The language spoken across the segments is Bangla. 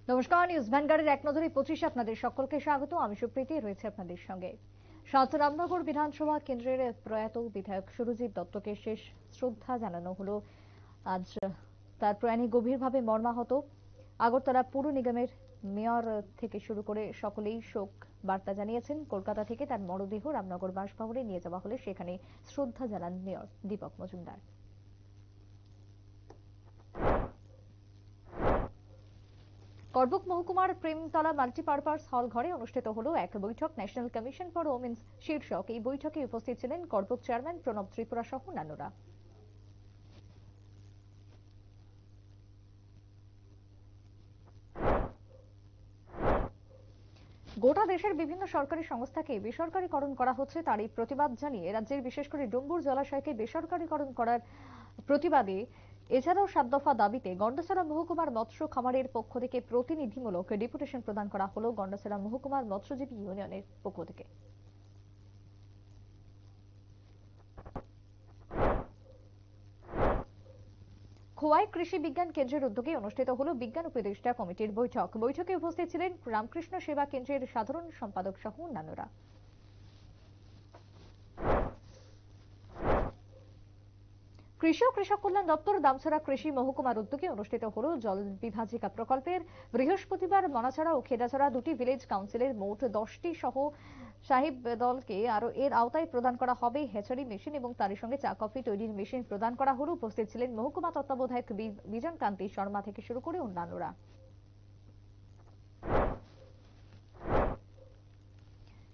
নমস্কার, নিউজ ভ্যানগার্ডের এক নজরে 25 আপনাদের সকলকে স্বাগত। আমি সুপ্রীতি রয়েছে আপনাদের সঙ্গে। রামনগর বিধানসভা কেন্দ্রের প্রয়াত বিধায়ক সুরজিৎ দত্তকে শেষ শ্রদ্ধা জানানো হলো। আজ তার প্রয়াণে গভীরভাবে মর্মাহত আগরতলা পুর নিগমের মেয়র থেকে শুরু করে সকলেই শোক বার্তা জানিয়েছেন। কলকাতা থেকে তার মরদেহ রামনগর বাসভবনে নিয়ে যাওয়া হলে সেখানে শ্রদ্ধা জানান মেয়র দীপক মজুমদার। করবুক মহকুমার প্রেমতলা মাল্টিপারপাস হল ঘরে অনুষ্ঠিত হলো এক বৈঠক। ন্যাশনাল কমিশন ফর ওমেন্স শীর্ষক এই বৈঠকে উপস্থিত ছিলেন করবুক চেয়ারম্যান প্রণব ত্রিপুরা সহ অন্যান্যরা। গোটা দেশের বিভিন্ন সরকারি সংস্থাকে বেসরকারীকরণ করা হচ্ছে, তারই প্রতিবাদ জানিয়ে রাজ্যের বিশেষ করে ডুম্বুর জলাশয়কে বেসরকারীকরণ করার প্রতিবাদে এছাড়াও 7 দফা দাবিতে গন্ডাছড়া মহকুমার মৎস্য খামারের পক্ষ থেকে প্রতিনিধিমূলক ডেপুটেশন প্রদান করা হলো গন্ডাছড়া মহকুমার মৎস্যজীবী ইউনিয়নের পক্ষ থেকে। খোয়াই কৃষি বিজ্ঞান কেন্দ্রের উদ্যোগে অনুষ্ঠিত হলো বিজ্ঞান উপদেষ্টা কমিটির বৈঠক। বৈঠকে উপস্থিত ছিলেন রামকৃষ্ণ সেবা কেন্দ্রের সাধারণ সম্পাদক সহ অন্যান্যরা। কৃষি ও কৃষক কল্যাণ দপ্তর দামছড়া কৃষি মহকুমার উদ্যোগে অনুষ্ঠিত হলো জল বিভাজিকা প্রকল্পের বৃহস্পতিবার মনাছড়া ও খেদাছড়া দুটি ভিলেজ কাউন্সিলের মোট 10টি সহ সাহেব দলকে আরো এর আওতায় প্রদান করা হবে হ্যাচারি মেশিন এবং তার সঙ্গে চা কফি তৈরির মেশিন প্রদান করা হলো। উপস্থিত ছিলেন মহকুমা তত্ত্বাবধায়ক বিজন কান্তি শর্মা থেকে শুরু করে অন্যান্যরা।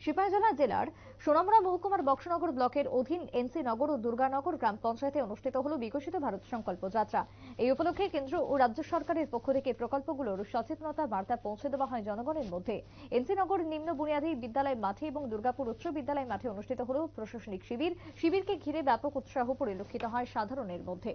সিপাহীজলা জেলার সোনামুড়া মহকুমার বক্সনগর ব্লকের অধীন এনসি নগর ও দুর্গানগর গ্রাম পঞ্চায়েতে অনুষ্ঠিত হল বিকশিত ভারত সংকল্প যাত্রা। এই উপলক্ষে কেন্দ্র ও রাজ্য সরকারের পক্ষ থেকে প্রকল্পগুলোর সচেতনতা বার্তা পৌঁছে দেওয়া হয় জনগণের মধ্যে। এনসি নগর নিম্ন বুনিয়াদী বিদ্যালয় মাঠে এবং দুর্গাপুর উচ্চ বিদ্যালয় মাঠে অনুষ্ঠিত হল প্রশাসনিক শিবিরকে ঘিরে ব্যাপক উৎসাহ পরিলক্ষিত হয় সাধারণের মধ্যে।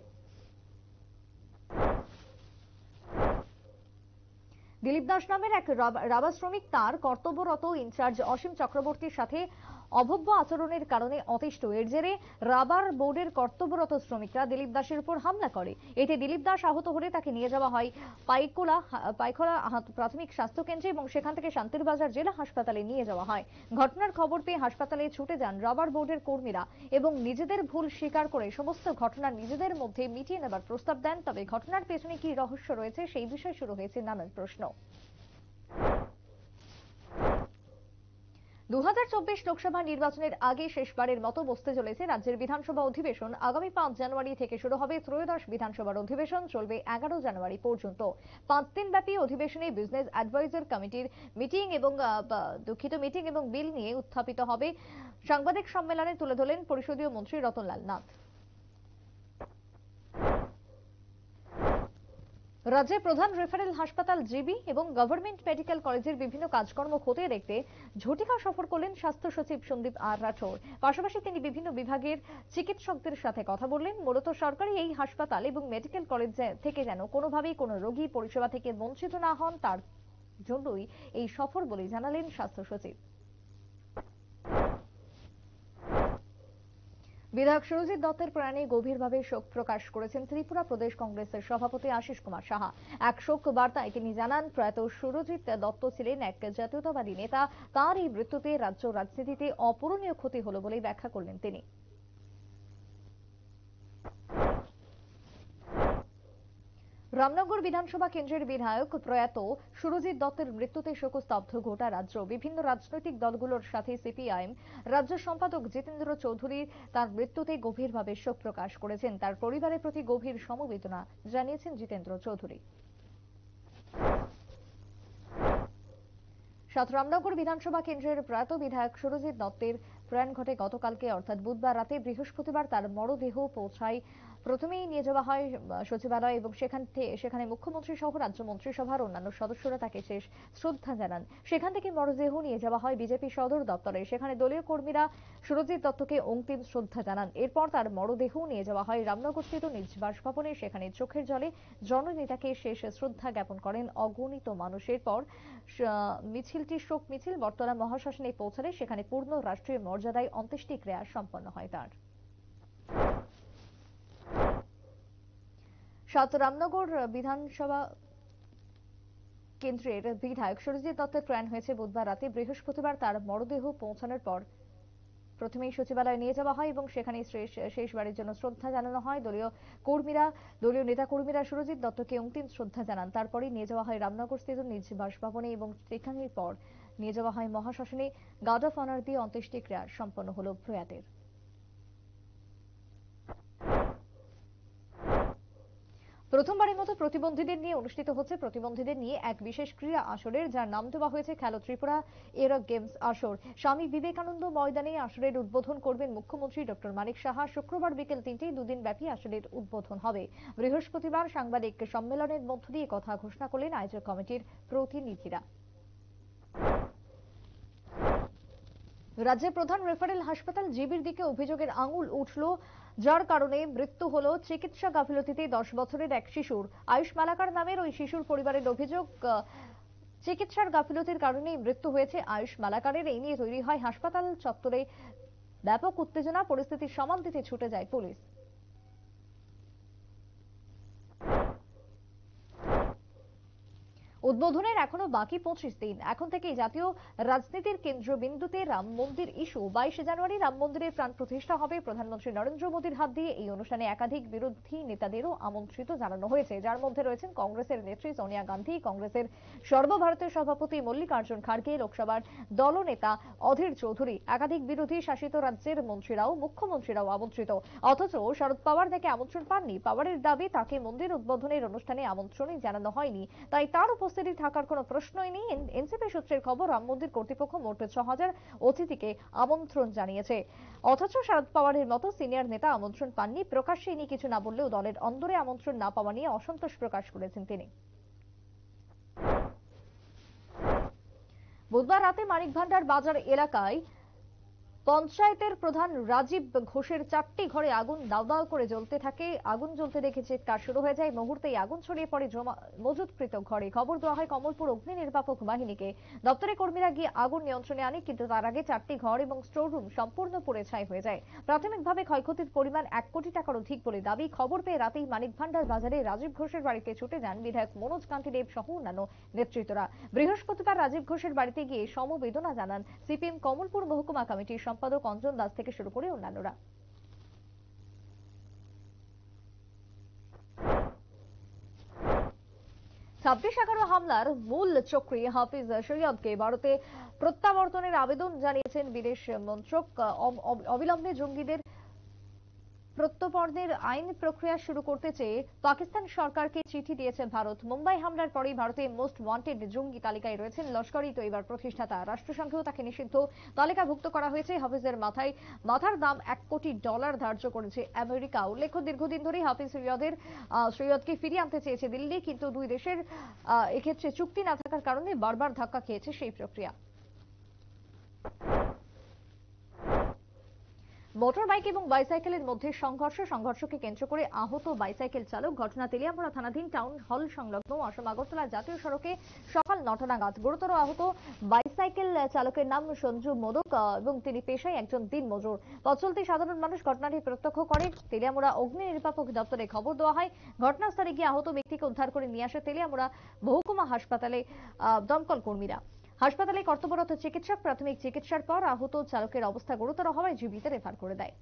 দিলীপ দাস নামের এক রাবার শ্রমিক তার কর্তব্যরত ইনচার্জ অসীম চক্রবর্তীর সাথে অভব্য আচরণের কারণে অতিষ্ঠ। এর জেরে রাবার বোর্ডের কর্তব্যরত শ্রমিকরা দিলীপ দাসের উপর হামলা করে। এতে দিলীপ দাস আহত হলে তাকে নিয়ে যাওয়া হয় পাইখোলা প্রাথমিক স্বাস্থ্য কেন্দ্রে এবং সেখান থেকে শান্তিরবাজার জেলা হাসপাতালে নিয়ে যাওয়া হয়। ঘটনার খবর পেয়ে হাসপাতালে ছুটে যান রাবার বোর্ডের কর্মীরা এবং নিজেদের ভুল স্বীকার করে সমস্ত ঘটনা নিজেদের মধ্যে মিটিয়ে নেবার প্রস্তাব দেন। তবে ঘটনার পেছনে কি রহস্য রয়েছে সেই বিষয়ে শুরু হয়েছে নানান প্রশ্ন। 2024 লোকসভা নির্বাচনের আগে শেষবারের মতো বসতে চলেছে রাজ্যের বিধানসভা অধিবেশন। আগামী 5 জানুয়ারি থেকে শুরু হবে ত্রয়োদশ বিধানসভার অধিবেশন, চলবে 11 জানুয়ারি পর্যন্ত। 5 দিন ব্যাপী অধিবেশনে বিজনেস অ্যাডভাইজার কমিটির মিটিং এবং বিল নিয়ে উত্থাপিত হবে। সাংবাদিক সম্মেলনে তুলে ধরলেন পরিষদীয় মন্ত্রী রতনলাল নাথ। রাজ্যের প্রধান রেফারেল হাসপাতাল জিবি এবং গভর্নমেন্ট মেডিকেল কলেজের বিভিন্ন কাজকর্ম খতিয়ে দেখতে ঝটিকা সফর করলেন স্বাস্থ্য সচিব সন্দীপ আর রাঠোর। পাশাপাশি তিনি বিভিন্ন বিভাগের চিকিৎসকদের সাথে কথা বললেন। মূলত সরকারি এই হাসপাতাল এবং মেডিকেল কলেজ থেকে যেন কোনোভাবেই কোনো রোগী পরিষেবা থেকে বঞ্চিত না হন, তার জন্যই এই সফর বলে জানালেন স্বাস্থ্য সচিব। বিধায়ক সুরজিৎ দত্তের প্রয়াণে গভীরভাবে শোক প্রকাশ করেছেন ত্রিপুরা প্রদেশ কংগ্রেসের সভাপতি আশিস কুমার সাহা। এক শোক বার্তায় তিনি জানান, প্রয়াত সুরজিৎ দত্ত ছিলেন এক জাতীয়তাবাদী নেতা। তার এই মৃত্যুতে রাজ্য রাজনীতিতে অপূরণীয় ক্ষতি হল বলে ব্যাখ্যা করলেন তিনি। রামনগর বিধানসভা কেন্দ্রের বিধায়ক প্রয়াত সুরজিৎ দত্তের মৃত্যুতে শোকস্তব্ধ গোটা রাজ্য। বিভিন্ন রাজনৈতিক দলগুলোর সাথে সিপিআইএম রাজ্য সম্পাদক জিতেন্দ্র চৌধুরী তার মৃত্যুতে গভীরভাবে শোক প্রকাশ করেছেন। তার পরিবারের প্রতি গভীর সমবেদনা জানিয়েছেন জিতেন্দ্র চৌধুরী। রামনগর বিধানসভা কেন্দ্রের প্রয়াত বিধায়ক সুরজিৎ দত্তের প্রয়াণ ঘটে গতকালকে অর্থাৎ বুধবার রাতে। বৃহস্পতিবার তার মরদেহ পৌঁছায় প্রথমেই নিয়ে যাওয়া হয় সচিবালয় এবং সেখানে মুখ্যমন্ত্রী সহ রাজ্য মন্ত্রিসভার অন্যান্য সদস্যরা তাকে শেষ শ্রদ্ধা জানান। সেখান থেকে মরদেহ নিয়ে যাওয়া হয় বিজেপি সদর দপ্তরে। সেখানে দলীয় কর্মীরা সুরজিৎ দত্তকে অন্তিম শ্রদ্ধা জানান। এরপর তার মরদেহ নিয়ে যাওয়া হয় রামনগরস্থিত নিজ বাসভবনে। সেখানে চোখের জলে জননেতাকে শেষ শ্রদ্ধা জ্ঞাপন করেন অগণিত মানুষ। এরপর মিছিলটি শোক মিছিল বটতলা মহাশ্মশানে পৌঁছালে সেখানে পূর্ণ রাষ্ট্রীয় মর্যাদায় অন্ত্যেষ্টিক্রিয়া সম্পন্ন হয় তার। রামনগর বিধানসভা কেন্দ্রের বিধায়ক সুরজিৎ দত্তের প্রয়াণ হয়েছে বুধবার রাতে। বৃহস্পতিবার তার মরদেহ পৌঁছানোর পর প্রথমেই সচিবালয়ে নিয়ে যাওয়া হয় এবং সেখানে শেষবারের জন্য শ্রদ্ধা জানানো হয়। দলীয় নেতা কর্মীরা সুরজিৎ দত্তকে অন্তিম শ্রদ্ধা জানান। তারপরেই নিয়ে যাওয়া হয় রামনগর স্থিত নিজ বাসভবনে এবং সেখানের পর নিয়ে যাওয়া হয় মহাশ্মশানে। গার্ড অফ অনার দিয়ে অন্ত্যেষ্টিক্রিয়া সম্পন্ন হলো প্রয়াতের। প্রথমবারের মতো প্রতিবন্ধীদের নিয়ে অনুষ্ঠিত হচ্ছে প্রতিবন্ধীদের নিয়ে এক বিশেষ ক্রীড়া আসরের, যার নাম দেওয়া হয়েছে খেলো ত্রিপুরা এরক গেমস আসর। স্বামী বিবেকানন্দ ময়দানে আসরের উদ্বোধন করবেন মুখ্যমন্ত্রী ডক্টর মানিক সাহা। শুক্রবার বিকেল 3টায় দুদিন ব্যাপী আসরের উদ্বোধন হবে। বৃহস্পতিবার সাংবাদিক সম্মেলনের মধ্য দিয়ে কথা ঘোষণা করলেন আয়োজক কমিটির প্রতিনিধিরা। রাজ্যের প্রধান রেফারেল হাসপাতাল জিবির দিকে অভিযোগের আঙুল উঠল, যার কারণে মৃত্যু হলো চিকিৎসা গাফিলতিতে 10 বছরের এক শিশুর। আয়ুষ মালাকার নামের ওই শিশুর পরিবারের অভিযোগ, চিকিৎসার গাফিলতির কারণেই মৃত্যু হয়েছে আয়ুষ মালাকারের। এই নিয়ে তৈরি হয় হাসপাতাল চত্বরে ব্যাপক উত্তেজনা। পরিস্থিতি সামাল দিতে ছুটে যায় পুলিশ। উদ্বোধনের এখনো বাকি 25 দিন। এখন থেকেই জাতীয় রাজনীতির কেন্দ্রবিন্দুতে রাম মন্দির ইস্যু। 22 জানুয়ারি রাম মন্দিরের প্রাণ প্রতিষ্ঠা হবে। প্রধানমন্ত্রী নরেন্দ্র মোদীর হাত দিয়ে এই অনুষ্ঠানে একাধিক বিরোধী নেতাদেরও আমন্ত্রিত জানানো হয়েছে, যার মধ্যে রয়েছেন কংগ্রেসের নেত্রী সোনিয়া গান্ধী, কংগ্রেসের সর্বভারতীয় সভাপতি মল্লিকার্জুন খাড়গে, লোকসভার দলনেতা অধীর চৌধুরী। একাধিক বিরোধী শাসিত রাজ্যের মন্ত্রীরাও মুখ্যমন্ত্রীরাও আমন্ত্রিত। অথচ শরদ পাওয়ার থেকে আমন্ত্রণ পাননি। পাওয়ারের দাবি, তাকে মন্দির উদ্বোধনের অনুষ্ঠানে আমন্ত্রণই জানানো হয়নি, তাই তার উপস্থিতি থাকার কোনো প্রশ্নই নেই। এনসিপি সূত্রের খবর, রাম মন্দির কর্তৃপক্ষ মোট 6000 অতিথিকে আমন্ত্রণ জানিয়েছে। অথচ শরদ পাওয়ারের মতো সিনিয়র নেতা আমন্ত্রণ পাননি। প্রকাশ্যে ইনি কিছু না বললেও দলের অন্দরে আমন্ত্রণ না পাওয়া নিয়ে অসন্তোষ প্রকাশ করেছেন তিনি। বুধবার রাতে মানিকভান্ডার বাজার এলাকায় পঞ্চায়েতের প্রধান রাজীব ঘোষের 4টি ঘরে আগুন দাউ দাউ করে জ্বলতে থাকে। আগুন জ্বলতে দেখে চিৎকার শুরু হয়ে যায়। মুহূর্তেই আগুন ছড়িয়ে পড়ে মজুতকৃত ঘরে। খবর দেওয়া হয় কমলপুর অগ্নি নির্বাপক বাহিনীকে। দপ্তরে কর্মীরা গিয়ে আগুন নিয়ন্ত্রণে আনে, কিন্তু তার আগে 4টি ঘর এবং স্টোর রুম সম্পূর্ণ পুড়ে ছাই হয়ে যায়। প্রাথমিকভাবে ক্ষয়ক্ষতির পরিমাণ 1 কোটি টাকার অধিক বলে দাবি। খবর পেয়ে রাতেই মানিকভান্ডার বাজারে রাজীব ঘোষের বাড়িতে ছুটে যান বিধায়ক মনোজ কান্তি দেব সহ অন্যান্য নেতৃত্বরা। বৃহস্পতিবার রাজীব ঘোষের বাড়িতে গিয়ে সমবেদনা জানান সিপিএম কমলপুর মহকুমা কমিটির সম্পাদক অঞ্জন দাস থেকে শুরু করে অন্যান্যরা। 26/11 হামলার মূল চক্রী হাফিজ সৈয়দকে ভারতে প্রত্যাবর্তনের আবেদন জানিয়েছেন বিদেশ মন্ত্রক। অবিলম্বে জঙ্গিদের প্রত্যর্পণের আইন প্রক্রিয়া শুরু করতে চেয়ে পাকিস্তান সরকারকে চিঠি দিয়েছে ভারত। মুম্বাই হামলার পরেই ভারতে মোস্ট ওয়ান্টেড জঙ্গি তালিকায় রয়েছেন লস্কর-ই তৈবার প্রতিষ্ঠাতা। রাষ্ট্রসংঘেও তাকে নিষিদ্ধ তালিকাভুক্ত করা হয়েছে। হাফিজের মাথার দাম $1 কোটি ধার্য করেছে আমেরিকা। উল্লেখ্য, দীর্ঘদিন ধরেই হাফিজ সৈয়দকে ফিরিয়ে আনতে চেয়েছে দিল্লি, কিন্তু দুই দেশের এক্ষেত্রে চুক্তি না থাকার কারণে বারবার ধাক্কা খেয়েছে সেই প্রক্রিয়া। মোটরবাইক এবং বাইসাইকেলের মধ্যে সংঘর্ষকে কেন্দ্র করে আহত বাইসাইকেল চালক। ঘটনা তেলিয়ামুড়া থানাধীন টাউন হল সংলগ্ন আসাম আগরতলা জাতীয় সড়কে সকাল 9টা নাগাদ। গুরুতর আহত বাইসাইকেল চালকের নাম সঞ্জু মোদক এবং তিনি পেশায় একজন দিনমজুর। পথ চলতি সাধারণ মানুষ ঘটনাটি প্রত্যক্ষ করে তেলিয়ামুড়া অগ্নি নির্বাপক দপ্তরে খবর দেওয়া হয়। ঘটনাস্থলে গিয়ে আহত ব্যক্তিকে উদ্ধার করে নিয়ে আসে তেলিয়ামুড়া মহকুমা হাসপাতালে দমকল কর্মীরা। হাসপাতালে কর্তব্যরত চিকিৎসক প্রাথমিক চিকিৎসার পর আহত চালকের অবস্থা গুরুতর হওয়ায় জিবিতে রেফার করে দেয়।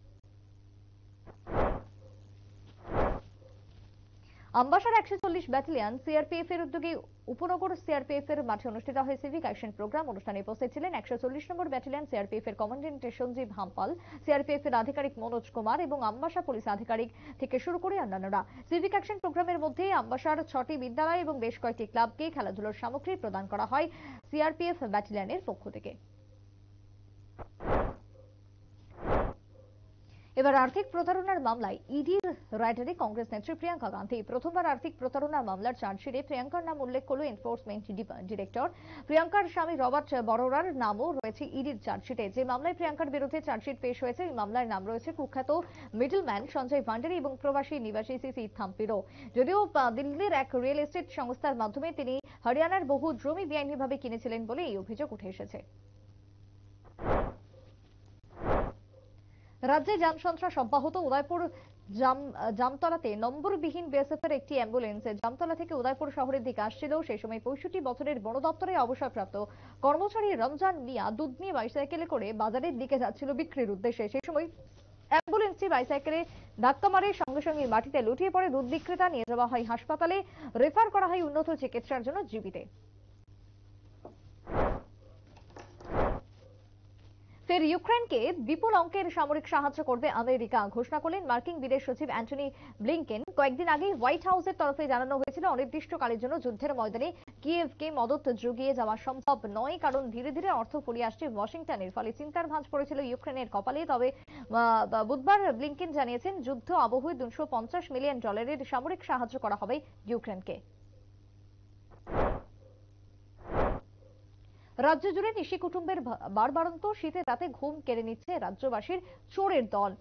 আমবাসার 140 ব্যাটালিয়ন সিআরপিএফ এর উদ্যোগে উপনগর সিআরপিএফ এর মাঠে অনুষ্ঠিত হয় সিভিক অ্যাকশন প্রোগ্রাম। অনুষ্ঠানে উপস্থিত ছিলেন 140 নম্বর ব্যাটালিয়ন সিআরপিএফ এর কমান্ড্যান্ট সঞ্জীব হাম্পাল, সিআরপিএফ এর আধিকারিক মনোজ কুমার এবং আমবাসা পুলিশ আধিকারিক থেকে শুরু করে অন্যান্যরা। সিভিক অ্যাকশন প্রোগ্রামের মধ্যে আমবাসার 6টি বিদ্যালয় এবং বেশ কয়েকটি ক্লাবকে খেলাধুলার সামগ্রী প্রদান করা হয় সিআরপিএফ ব্যাটালিয়নের পক্ষ থেকে। এবার আর্থিক প্রতারণার মামলায় ইডির রাইডারে কংগ্রেস নেত্রী প্রিয়াঙ্কা গান্ধী। প্রথমবার আর্থিক প্রতারণার মামলার চার্জশিটে প্রিয়াঙ্কার নাম উল্লেখ করল এনফোর্সমেন্ট ডিরেক্টর। প্রিয়াঙ্কার স্বামী রবার্ট বড়োরার নামও রয়েছে ইডির চার্জশিটে। যে মামলায় প্রিয়াঙ্কার বিরুদ্ধে চার্জশিট পেশ হয়েছে, এই মামলার নাম রয়েছে কুখ্যাত মিডলম্যান সঞ্জয় ভান্ডারী এবং প্রবাসী নিবাসী সিসি থাম্পিরো। যদিও দিল্লির এক রিয়েল এস্টেট সংস্থার মাধ্যমে তিনি হরিয়ানার বহু জমি বেআইনিভাবে কিনেছিলেন বলে এই অভিযোগ উঠে এসেছে। রাজ্যে যান সন্ত্রাস অব্যাহত। উদয়পুর জামতলাতে নম্বরবিহীন বিএসএফ এর একটি অ্যাম্বুলেন্স জামতলা থেকে উদয়পুর শহরের দিকে আসছিল। সেই সময় 65 বছরের বন দপ্তরের অবসরপ্রাপ্ত কর্মচারী রমজান মিয়া দুধ নিয়ে বাইসাইকেলে করে বাজারের দিকে যাচ্ছিল বিক্রির উদ্দেশ্যে। সেই সময় অ্যাম্বুলেন্সটি বাইসাইকেলে ধাক্কা মারে, সঙ্গে সঙ্গে মাটিতে লুটিয়ে পড়ে দুধ বিক্রেতা। নিয়ে যাওয়া হয় হাসপাতালে, রেফার করা হয় উন্নত চিকিৎসার জন্য জিবিতে। ফের ইউক্রেনকে বিপুল অঙ্কের সামরিক সাহায্য করবে আমেরিকা, ঘোষণা করলেন মার্কিন বিদেশ সচিব অ্যান্টনি ব্লিংকেন। কয়েকদিন আগেই হোয়াইট হাউসের তরফে জানানো হয়েছিল অনির্দিষ্টকালের জন্য যুদ্ধের ময়দানে কিয়েভকে মদত জুগিয়ে যাওয়া সম্ভব নয়, কারণ ধীরে ধীরে অর্থ ফুরিয়ে আসছে ওয়াশিংটনের। ফলে চিন্তার ভাঁজ পড়েছিল ইউক্রেনের কপালে। তবে বুধবার ব্লিংকেন জানিয়েছেন যুদ্ধ আবহে $250 মিলিয়ন সামরিক সাহায্য করা হবে ইউক্রেনকে। রাজ্য জুড়ে নিশি কুটুম্বের বাড়বাড়ন্ত, শীতের রাতে ঘুম কেড়ে নিচ্ছে রাজ্যবাসীর চোরের দল।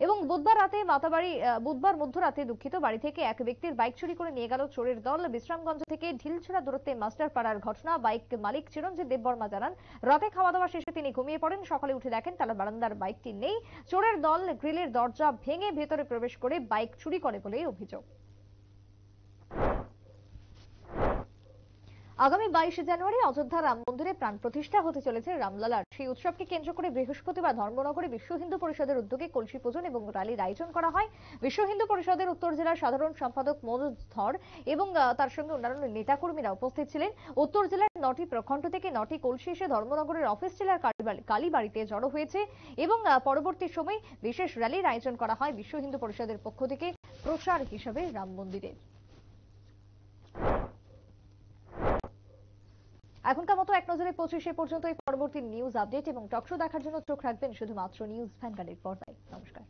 এবং বুধবার মধ্যরাতে বাড়ি থেকে এক ব্যক্তির বাইক চুরি করে নিয়ে গেল চোরের দল। বিশ্রামগঞ্জ থেকে ঢিলছড়া দূরত্বে মাস্টারপাড়ার ঘটনা। বাইক মালিক চিরঞ্জিত দেববর্মা জানান, রাতে খাওয়া দাওয়া শেষে তিনি ঘুমিয়ে পড়েন। সকালে উঠে দেখেন তার বারান্দার বাইকটি নেই। চোরের দল গ্রিলের দরজা ভেঙে ভেতরে প্রবেশ করে বাইক চুরি করে বলে অভিযোগ। আগামী 22 জানুয়ারি অযোধ্যা রাম মন্দিরে প্রাণ প্রতিষ্ঠা হতে চলেছে রামলালার। সেই উৎসবকে কেন্দ্র করে বৃহস্পতিবার ধর্মনগরে বিশ্ব হিন্দু পরিষদের উদ্যোগে কলসি পূজন এবং র্যালির আয়োজন করা হয়। বিশ্ব হিন্দু পরিষদের উত্তর জেলার সাধারণ সম্পাদক মনোজ ধর এবং তার সঙ্গে অন্যান্য নেতাকর্মীরা উপস্থিত ছিলেন। উত্তর জেলার 9টি প্রখণ্ড থেকে 9টি কলসি এসে ধর্মনগরের অফিস জেলার কালীবাড়িতে জড়ো হয়েছে এবং পরবর্তী সময় বিশেষ র্যালির আয়োজন করা হয় বিশ্ব হিন্দু পরিষদের পক্ষ থেকে প্রচার হিসেবে রাম মন্দিরের। এখনকার মতো এক নজরে 25 পর্যন্ত। পরবর্তী নিউজ আপডেট এবং টকশো দেখার জন্য চোখ রাখবেন শুধুমাত্র নিউজ ভ্যানগার্ডের পর্দায়। নমস্কার।